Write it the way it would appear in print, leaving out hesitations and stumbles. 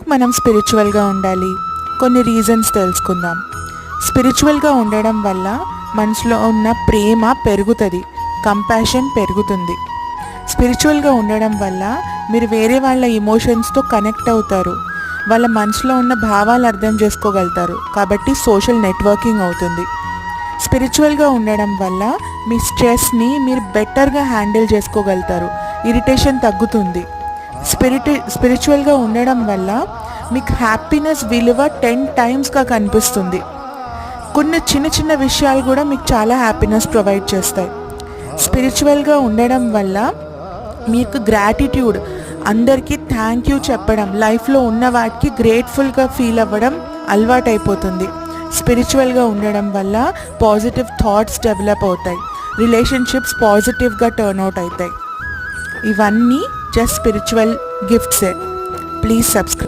ఎందుకు మనం స్పిరిచువల్గా ఉండాలి? కొన్ని రీజన్స్ తెలుసుకుందాం. స్పిరిచువల్గా ఉండడం వల్ల మనసులో ఉన్న ప్రేమ పెరుగుతుంది, కంపాషన్ పెరుగుతుంది. స్పిరిచువల్గా ఉండడం వల్ల మీరు వేరే వాళ్ళ ఎమోషన్స్తో కనెక్ట్ అవుతారు, వాళ్ళ మనసులో ఉన్న భావాలు అర్థం చేసుకోగలుగుతారు, కాబట్టి సోషల్ నెట్వర్కింగ్ అవుతుంది. స్పిరిచువల్గా ఉండడం వల్ల మీ స్ట్రెస్ని మీరు బెటర్గా హ్యాండిల్ చేసుకోగలుగుతారు, ఇరిటేషన్ తగ్గుతుంది. స్పిరిచువల్గా ఉండడం వల్ల మీకు హ్యాపీనెస్ విలువ 10 టైమ్స్గా కనిపిస్తుంది. కొన్ని చిన్న చిన్న విషయాలు కూడా మీకు చాలా హ్యాపీనెస్ ప్రొవైడ్ చేస్తాయి. స్పిరిచువల్గా ఉండడం వల్ల మీకు గ్రాటిట్యూడ్, అందరికీ థ్యాంక్ యూ చెప్పడం, లైఫ్లో ఉన్న వాటికి గ్రేట్ఫుల్గా ఫీల్ అవ్వడం అలవాటైపోతుంది. స్పిరిచువల్గా ఉండడం వల్ల పాజిటివ్ థాట్స్ డెవలప్ అవుతాయి, రిలేషన్షిప్స్ పాజిటివ్గా టర్న్ అవుట్ అవుతాయి. ఇవన్నీ జస్ట్ స్పిరిచువల్ గిఫ్ట్సే. Please subscribe.